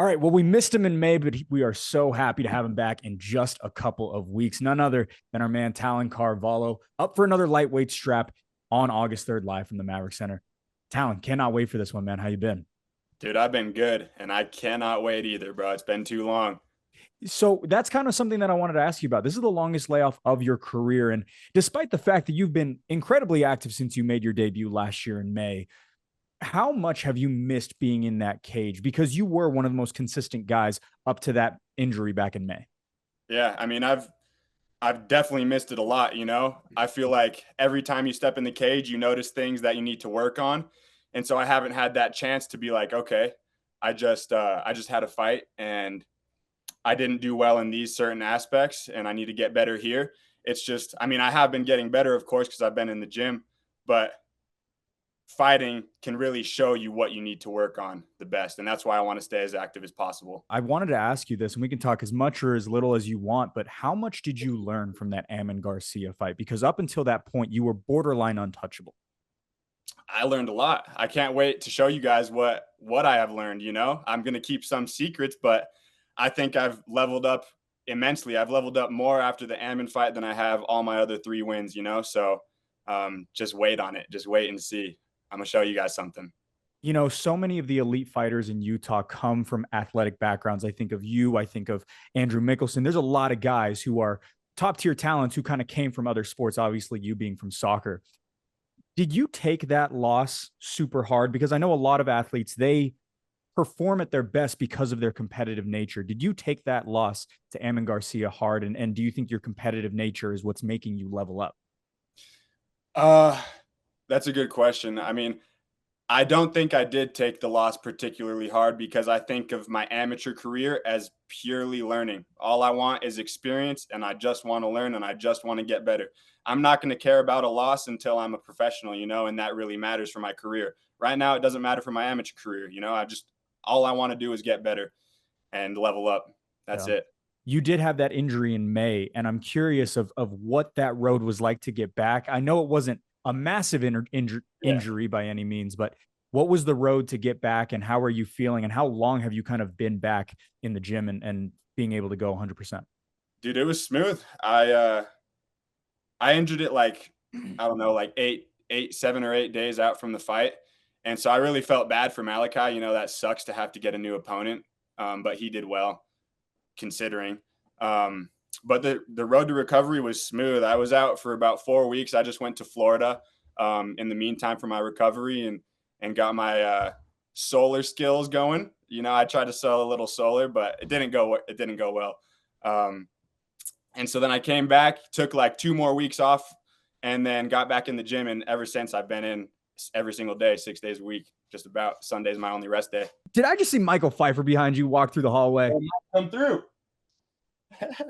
All right. Well, we missed him in May, but we are so happy to have him back in just a couple of weeks. None other than our man, Talon Carvalho, up for another lightweight strap on August 3rd, live from the Maverick Center. Talon, cannot wait for this one, man. How you been? Dude, I've been good, and I cannot wait either, bro. It's been too long. So that's kind of something that I wanted to ask you about. This is the longest layoff of your career. And despite the fact that you've been incredibly active since you made your debut last year in May, how much have you missed being in that cage? Because you were one of the most consistent guys up to that injury back in May. Yeah, I mean, I've definitely missed it a lot, you know? I feel like every time you step in the cage, you notice things that you need to work on. And so I haven't had that chance to be like, okay, I just had a fight and I didn't do well in these certain aspects and I need to get better here. It's just, I mean, I have been getting better, of course, because I've been in the gym, but fighting can really show you what you need to work on the best. And that's why I want to stay as active as possible. I wanted to ask you this, and we can talk as much or as little as you want, but how much did you learn from that Ammon Garcia fight? Because up until that point, you were borderline untouchable. I learned a lot. I can't wait to show you guys what I have learned, you know? I'm going to keep some secrets, but I think I've leveled up immensely. I've leveled up more after the Ammon fight than I have all my other 3 wins, you know? So just wait on it. Just wait and see. I'm going to show you guys something. You know, so many of the elite fighters in Utah come from athletic backgrounds. I think of you, I think of Andrew Mickelson. There's a lot of guys who are top tier talents who kind of came from other sports, obviously, you being from soccer. Did you take that loss super hard? Because I know a lot of athletes, they perform at their best because of their competitive nature. Did you take that loss to Ammon Garcia hard? And do you think your competitive nature is what's making you level up? Uh, that's a good question. I mean, I don't think I did take the loss particularly hard because I think of my amateur career as purely learning. All I want is experience and I just want to learn and I just want to get better. I'm not going to care about a loss until I'm a professional, you know, and that really matters for my career. Right now, it doesn't matter for my amateur career. You know, all I want to do is get better and level up. That's Yeah. it. You did have that injury in May, and I'm curious of what that road was like to get back. I know it wasn't a massive Yeah. injury by any means, but what was the road to get back, and how are you feeling, and how long have you kind of been back in the gym and being able to go 100%? Dude, it was smooth. I injured it like I don't know, like 7 or 8 days out from the fight, and so I really felt bad for Malachi. You know that sucks to have to get a new opponent, but he did well considering. But the road to recovery was smooth. I was out for about 4 weeks. I just went to Florida in the meantime for my recovery and got my solar skills going. You know, I tried to sell a little solar, but it didn't go. It didn't go well. Um, and so then I came back, took like 2 more weeks off, and then got back in the gym. And ever since, I've been in every single day, 6 days a week. Just about Sunday's my only rest day. Did I just see Michael Pfeiffer behind you walk through the hallway? Come through.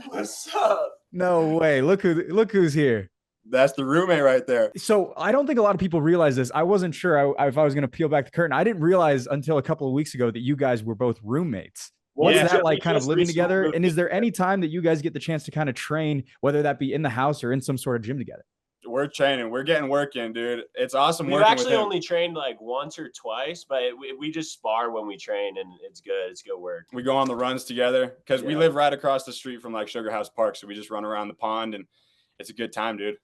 What's up? No way. Look who's here. That's the roommate right there. So I don't think a lot of people realize this. I wasn't sure if I was going to peel back the curtain. I didn't realize until a couple of weeks ago that you guys were both roommates. What's Yeah. that like, kind of living together? And is there any time that you guys get the chance to kind of train, whether that be in the house or in some sort of gym together? We're training. We're getting work in, dude. It's awesome We've working actually with him. only trained like once or twice, but we just spar when we train, and it's good. It's good work. We go on the runs together because we Yeah. live right across the street from like Sugar House Park, so we just run around the pond, and it's a good time, dude.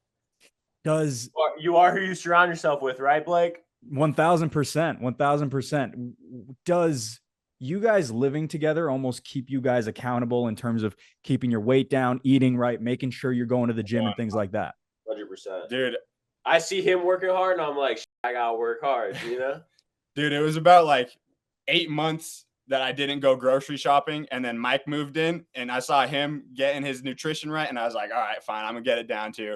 Does You are who you surround yourself with, right, Blake? 1000%, 1000%. Does you guys living together almost keep you guys accountable in terms of keeping your weight down, eating right, making sure you're going to the gym and things like that? 100%. Dude, I see him working hard, and I'm like, I gotta work hard, you know? dude, it was about like 8 months that I didn't go grocery shopping, and then Mike moved in, and I saw him getting his nutrition right, and I was like, all right, fine, I'm gonna get it down too.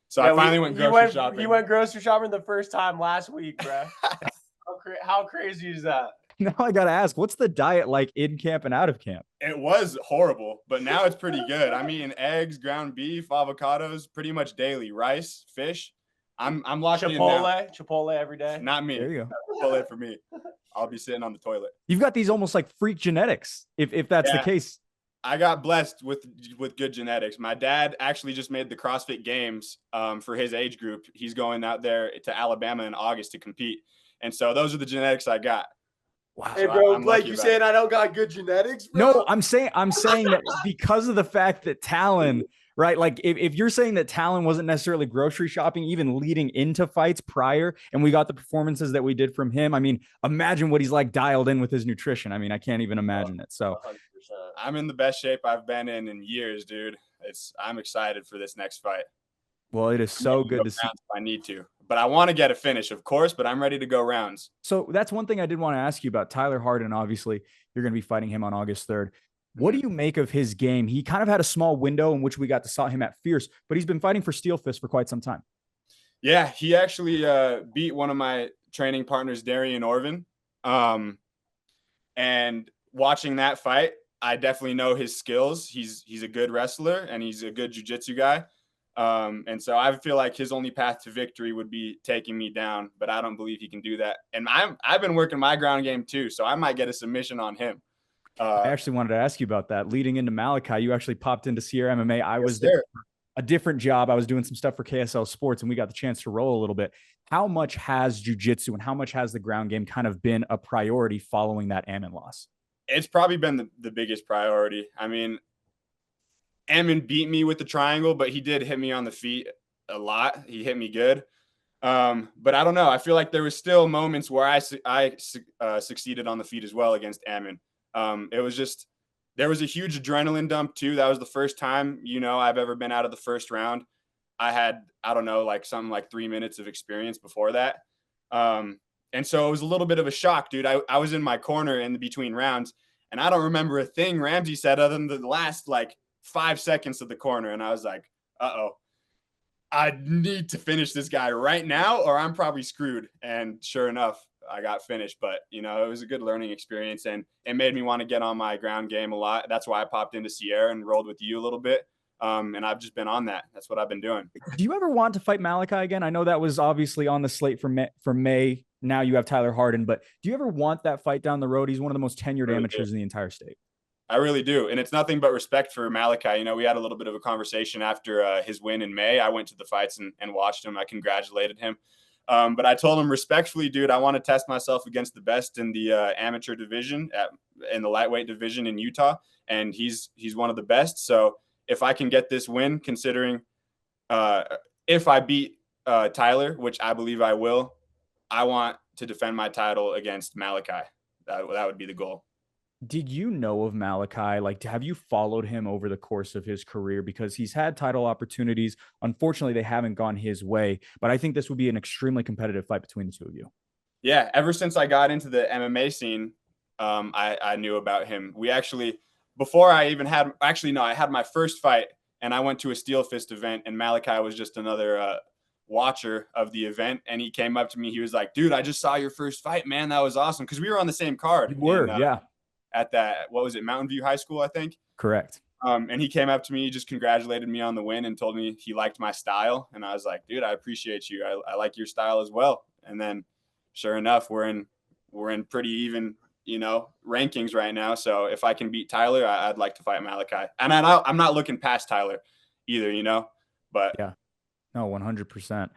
So I finally went grocery shopping. You went grocery shopping the first time last week, bro. How crazy is that? Now I got to ask, what's the diet like in camp and out of camp? It was horrible, but now it's pretty good. I'm eating eggs, ground beef, avocados, pretty much daily. Rice, fish. I'm locked in now. Chipotle every day. Not me. There you go. Chipotle for me. I'll be sitting on the toilet. You've got these almost like freak genetics, if that's the case. I got blessed with good genetics. My dad actually just made the CrossFit Games for his age group. He's going out there to Alabama in August to compete, and so those are the genetics I got. Wow. Hey, So bro, I'm Blake, lucky you about saying it. I don't got good genetics, bro? No, I'm saying that because of the fact that Talon, right? Like if you're saying that Talon wasn't necessarily grocery shopping, even leading into fights prior, and we got the performances that we did from him. I mean, imagine what he's like dialed in with his nutrition. I mean, I can't even imagine it. So 100%. I'm in the best shape I've been in years, dude. I'm excited for this next fight. well, it is so good to see. If I need to, but I want to get a finish, of course. But I'm ready to go rounds. So that's one thing I did want to ask you about Tyler Harden. Obviously, you're going to be fighting him on August 3rd. What do you make of his game? He kind of had a small window in which we got to saw him at Fierce, but he's been fighting for Steel Fist for quite some time. Yeah, he actually beat one of my training partners, Darian Orvin. And watching that fight, I definitely know his skills. He's a good wrestler and he's a good jiu-jitsu guy. And so I feel like his only path to victory would be taking me down, but I don't believe he can do that. And I've been working my ground game too, so I might get a submission on him. I actually wanted to ask you about that. Leading into Malachi, you actually popped into Sierra MMA. I was there. A different job. I was doing some stuff for KSL Sports, and we got the chance to roll a little bit. How much has jiu-jitsu and how much has the ground game kind of been a priority following that Ammon loss? It's probably been the biggest priority. I mean, Ammon beat me with the triangle, but he did hit me on the feet a lot. He hit me good. But I don't know. I feel like there was still moments where I succeeded on the feet as well against Ammon. It was just, there was a huge adrenaline dump too. That was the first time, I've ever been out of the first round. I had, I don't know, like something like 3 minutes of experience before that. And so it was a little bit of a shock, dude. I was in my corner in between rounds and I don't remember a thing Ramsey said other than the last like 5 seconds of the corner. And I was like, uh-oh, I need to finish this guy right now or I'm probably screwed. And sure enough, I got finished. But, it was a good learning experience and it made me want to get on my ground game a lot. That's why I popped into Sierra and rolled with you a little bit. And I've just been on that. That's what I've been doing. Do you ever want to fight Malachi again? I know that was obviously on the slate for May. Now you have Tyler Harden, but do you ever want that fight down the road? He's one of the most tenured amateurs in the entire state. I really do. And it's nothing but respect for Malachi. We had a little bit of a conversation after his win in May. I went to the fights and watched him. I congratulated him. But I told him respectfully, dude, I want to test myself against the best in the amateur division in the lightweight division in Utah. And he's one of the best. So if I can get this win, considering if I beat Tyler, which I believe I will, I want to defend my title against Malachi. That would be the goal. Did you know of Malachi? Like, have you followed him over the course of his career? Because he's had title opportunities. Unfortunately, they haven't gone his way. But I think this would be an extremely competitive fight between the two of you. Yeah, ever since I got into the MMA scene, I knew about him. We actually, before I even had, I had my first fight and I went to a Steel Fist event and Malachi was just another watcher of the event. And he came up to me. He was like, dude, I just saw your first fight, man. That was awesome. Because we were on the same card. You were, yeah. At that, what was it, Mountain View High School, I think? Correct. And he came up to me, just congratulated me on the win and told me he liked my style. And I was like, dude, I appreciate you. I like your style as well. And then sure enough, we're in pretty even, rankings right now. So if I can beat Tyler, I'd like to fight Malachi. And I'm not looking past Tyler either, but yeah, no, 100%.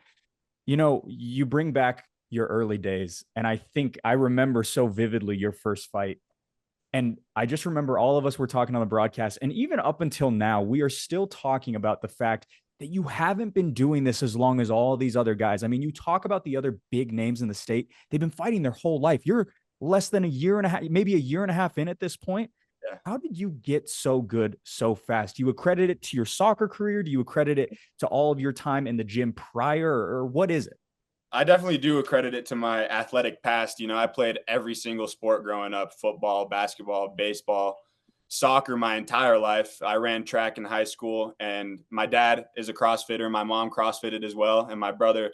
You bring back your early days. And I think I remember so vividly your first fight. And I just remember all of us were talking on the broadcast. And even up until now, we are still talking about the fact that you haven't been doing this as long as all these other guys. I mean, you talk about the other big names in the state. They've been fighting their whole life. You're less than a year and a half, maybe a year and a half in at this point. Yeah. How did you get so good so fast? Do you accredit it to your soccer career? Do you accredit it to all of your time in the gym prior, or what is it? I definitely do accredit it to my athletic past. I played every single sport growing up: football, basketball, baseball, soccer my entire life. I ran track in high school, and my dad is a CrossFitter. My mom CrossFitted as well, and my brother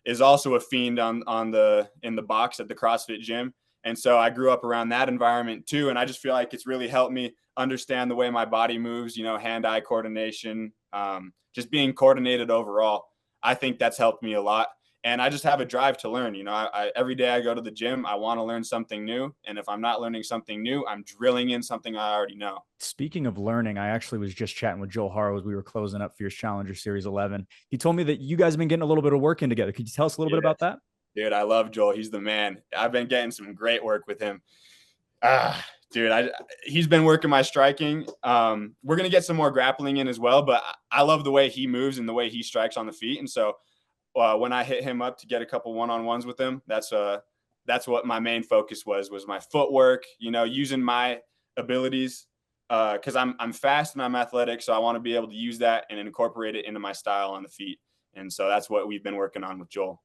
is also a fiend in the box at the CrossFit gym. And so I grew up around that environment too, and I just feel like it's really helped me understand the way my body moves. Hand-eye coordination, just being coordinated overall. I think that's helped me a lot. And I just have a drive to learn. Every day I go to the gym, I want to learn something new. And if I'm not learning something new, I'm drilling in something I already know. Speaking of learning, I actually was just chatting with Joel Haro as we were closing up Fierce Challenger Series 11. He told me that you guys have been getting a little bit of work in together. Could you tell us a little bit about that? Dude, I love Joel. He's the man. I've been getting some great work with him. Dude, he's been working my striking. We're gonna get some more grappling in as well, but I love the way he moves and the way he strikes on the feet. And so when I hit him up to get a couple one-on-ones with him, that's what my main focus was my footwork. You know, using my abilities because I'm fast and I'm athletic, so I want to be able to use that and incorporate it into my style on the feet. And so that's what we've been working on with Joel.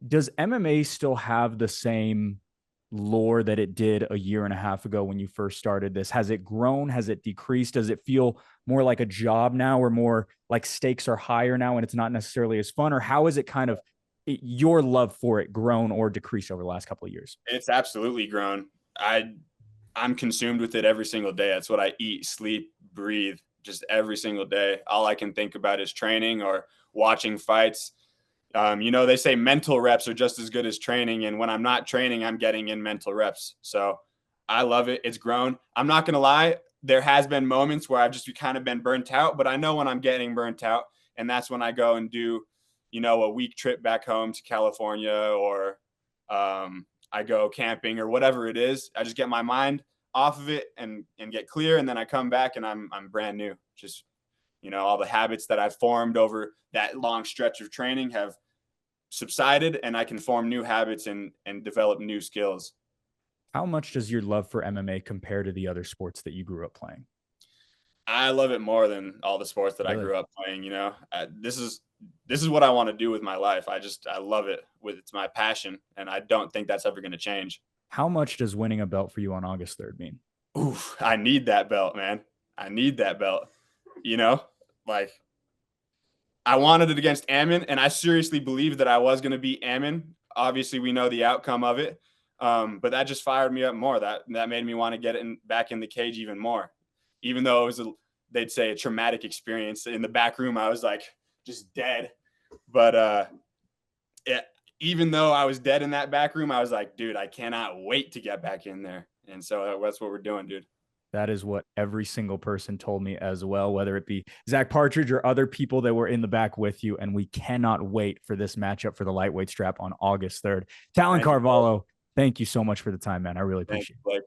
Does MMA still have the same lore that it did a year and a half ago when you first started this? Has it grown? Has it decreased? Does it feel more like a job now, or more like stakes are higher now and it's not necessarily as fun? Or how is it kind of your love for it grown or decreased over the last couple of years? It's absolutely grown. I'm consumed with it every single day. That's what I eat, sleep, breathe, just every single day. All I can think about is training or watching fights. You know, they say mental reps are just as good as training. And when I'm not training, I'm getting in mental reps. So I love it. It's grown. I'm not going to lie. There has been moments where I've just kind of been burnt out, but I know when I'm getting burnt out, and that's when I go and do, you know, a week trip back home to California, or I go camping or whatever it is. I just get my mind off of it and get clear. And then I come back and I'm brand new. Just, you know, all the habits that I've formed over that long stretch of training have subsided, and I can form new habits and develop new skills. How much does your love for MMA compare to the other sports that you grew up playing? I love it more than all the sports that I grew up playing. You know, this is what I want to do with my life. I love it. It's my passion, and I don't think that's ever going to change. How much does winning a belt for you on August 3rd mean? Oof, I need that belt, man. I need that belt. You know, like I wanted it against Ammon, and I seriously believed that I was going to beat Ammon. Obviously, we know the outcome of it, but that just fired me up more. That made me want to get it back in the cage even more. Even though it was, they'd say, a traumatic experience. In the back room, I was like just dead. But even though I was dead in that back room, I was like, dude, I cannot wait to get back in there. And so that's what we're doing, dude. That is what every single person told me as well, whether it be Zach Partridge or other people that were in the back with you. And we cannot wait for this matchup for the lightweight strap on August 3rd. Talon Carvalho, thank you so much for the time, man. I really appreciate it.